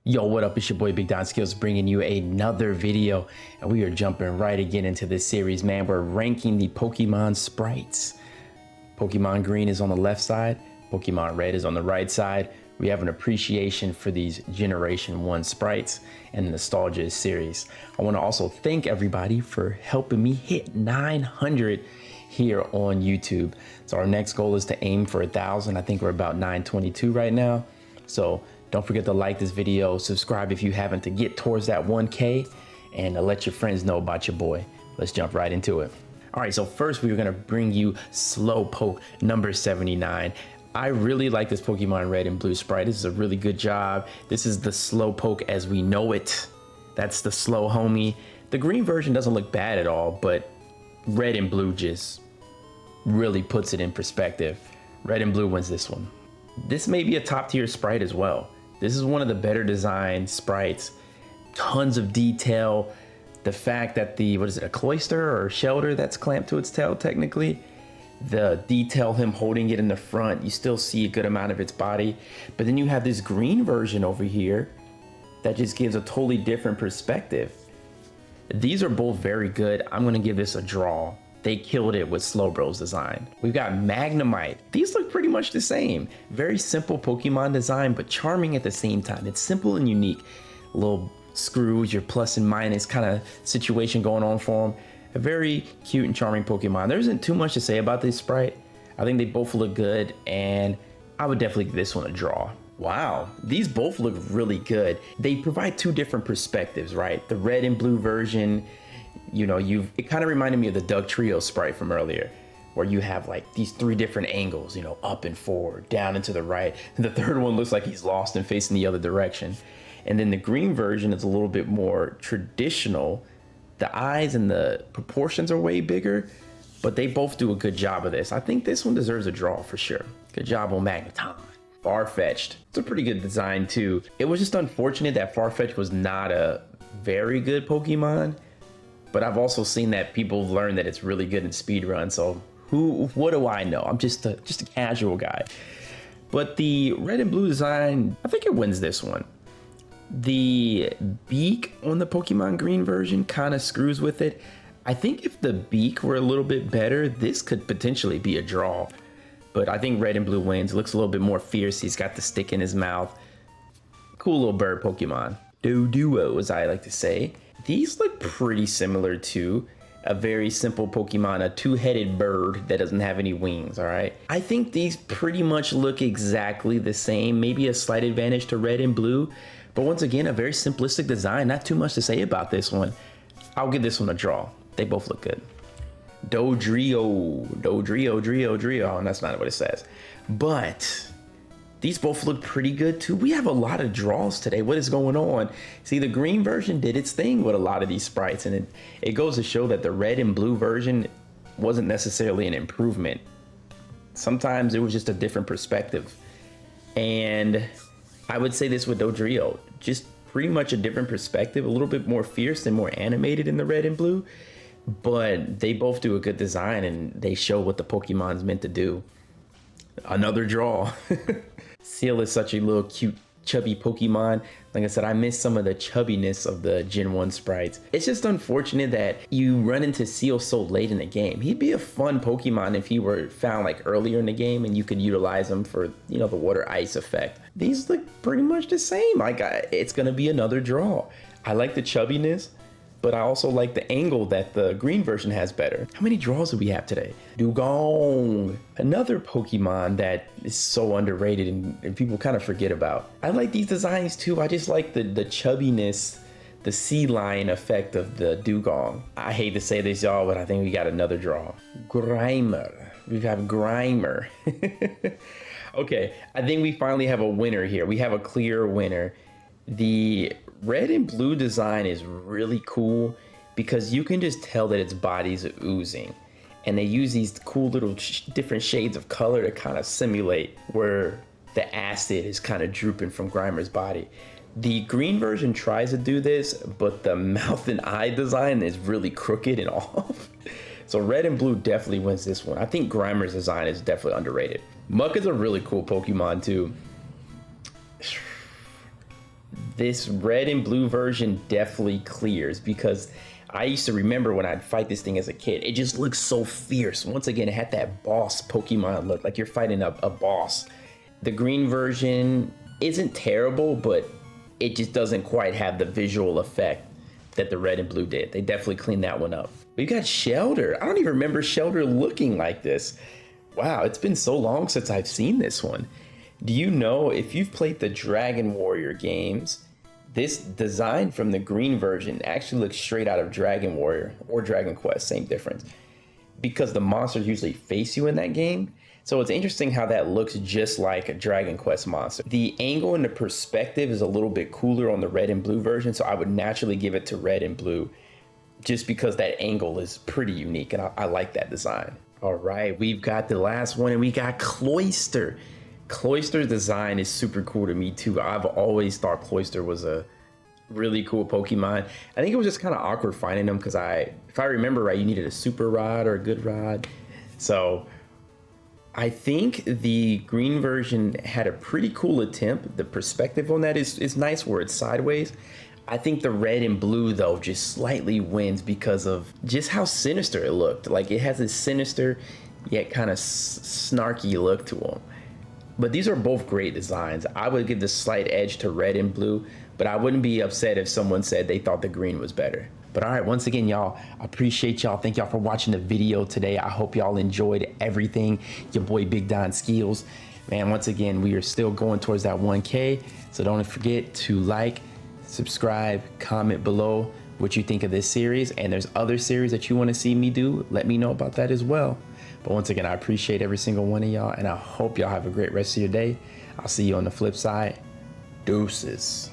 Yo, what up? It's your boy BigDonSkillz bringing you another video, and we are jumping right again into this series, man. We're ranking the Pokemon sprites. Pokemon Green is on the left side, Pokemon Red is on the right side. We have an appreciation for these Generation 1 sprites and the Nostalgia series. I want to also thank everybody for helping me hit 900 here on YouTube. So our next goal is to aim for 1,000. I think we're about 922 right now. So don't forget to like this video, subscribe if you haven't, to get towards that 1K, and let your friends know about your boy. Let's jump right into it. All right, so first we're gonna bring you Slowpoke number 79. I really like this Pokemon Red and Blue sprite. This is a really good job. This is the Slowpoke as we know it. That's the slow homie. The green version doesn't look bad at all, but Red and Blue just really puts it in perspective. Red and Blue wins this one. This may be a top tier sprite as well. This is one of the better designed sprites. Tons of detail. The fact that the, what is it, a Cloyster or Shelder that's clamped to its tail technically. The detail, him holding it in the front, you still see a good amount of its body. But then you have this green version over here that just gives a totally different perspective. These are both very good. I'm gonna give this a draw. They killed it with Slowbro's design. We've got Magnemite. These look pretty much the same. Very simple Pokemon design, but charming at the same time. It's simple and unique. Little screws, your plus and minus kind of situation going on for them. A very cute and charming Pokemon. There isn't too much to say about this sprite. I think they both look good, and I would definitely give this one a draw. Wow, these both look really good. They provide two different perspectives, right? The red and blue version, you know, it kind of reminded me of the Dodrio sprite from earlier, where you have like these three different angles, you know, up and forward, down and to the right. And the third one looks like he's lost and facing the other direction. And then the green version is a little bit more traditional. The eyes and the proportions are way bigger, but they both do a good job of this. I think this one deserves a draw for sure. Good job on Magneton. Farfetched. It's a pretty good design too. It was just unfortunate that Farfetched was not a very good Pokemon. But I've also seen that people learn that it's really good in speedrun. So what do I know? I'm just a casual guy. But the red and blue design, I think it wins this one. The beak on the Pokemon Green version kind of screws with it. I think if the beak were a little bit better, this could potentially be a draw. But I think red and blue wins. It looks a little bit more fierce. He's got the stick in his mouth. Cool little bird Pokemon. Doduo, as I like to say. These look pretty similar to a very simple Pokemon, a two-headed bird that doesn't have any wings, all right? I think these pretty much look exactly the same, maybe a slight advantage to red and blue, but once again, a very simplistic design, not too much to say about this one. I'll give this one a draw. They both look good. Dodrio, and that's not what it says. But these both look pretty good too. We have a lot of draws today. What is going on? See, the green version did its thing with a lot of these sprites, and it goes to show that the red and blue version wasn't necessarily an improvement. Sometimes it was just a different perspective. And I would say this with Dodrio, just pretty much a different perspective, a little bit more fierce and more animated in the red and blue, but they both do a good design and they show what the Pokemon's meant to do. Another draw. Seel is such a little cute, chubby Pokemon. Like I said, I miss some of the chubbiness of the Gen 1 sprites. It's just unfortunate that you run into Seel so late in the game. He'd be a fun Pokemon if he were found like earlier in the game and you could utilize him for, you know, the water ice effect. These look pretty much the same. Like it's gonna be another draw. I like the chubbiness, but I also like the angle that the green version has better. How many draws do we have today? Dewgong, another Pokemon that is so underrated and people kind of forget about. I like these designs too. I just like the chubbiness, the sea lion effect of the Dewgong. I hate to say this, y'all, but I think we got another draw. Grimer, we have Grimer. Okay, I think we finally have a winner here. We have a clear winner. The red and blue design is really cool because you can just tell that its body's oozing, and they use these cool little different shades of color to kind of simulate where the acid is kind of drooping from Grimer's body. The green version tries to do this, but the mouth and eye design is really crooked and off. So red and blue definitely wins this one. I think Grimer's design is definitely underrated. Muck is a really cool Pokemon too. this red and blue version definitely clears, because I used to remember when I'd fight this thing as a kid, it just looks so fierce. Once again, it had that boss Pokemon look, like you're fighting a boss. The green version isn't terrible, but it just doesn't quite have the visual effect that the red and blue did. They definitely cleaned that one up. We got Shelder. I don't even remember Shelder looking like this. Wow, it's been so long since I've seen this one. Do you know, if you've played the Dragon Warrior games, this design from the green version actually looks straight out of Dragon Warrior or Dragon Quest, same difference, because the monsters usually face you in that game. So it's interesting how that looks just like a Dragon Quest monster. The angle and the perspective is a little bit cooler on the red and blue version, so I would naturally give it to red and blue just because that angle is pretty unique, and I like that design. All right, we've got the last one, and we got Cloyster. Cloyster's design is super cool to me too. I've always thought Cloyster was a really cool Pokemon. I think it was just kind of awkward finding them because if I remember right, you needed a super rod or a good rod. So I think the green version had a pretty cool attempt. The perspective on that is nice where it's sideways. I think the red and blue though just slightly wins because of just how sinister it looked. Like it has this sinister yet kind of snarky look to them. But these are both great designs. I would give the slight edge to red and blue, but I wouldn't be upset if someone said they thought the green was better. But all right, once again, y'all, I appreciate y'all. Thank y'all for watching the video today. I hope y'all enjoyed everything. Your boy BigDonSkillz. Man, once again, we are still going towards that 1K. So don't forget to like, subscribe, comment below what you think of this series. And there's other series that you want to see me do. Let me know about that as well. But once again, I appreciate every single one of y'all, and I hope y'all have a great rest of your day. I'll see you on the flip side. Deuces.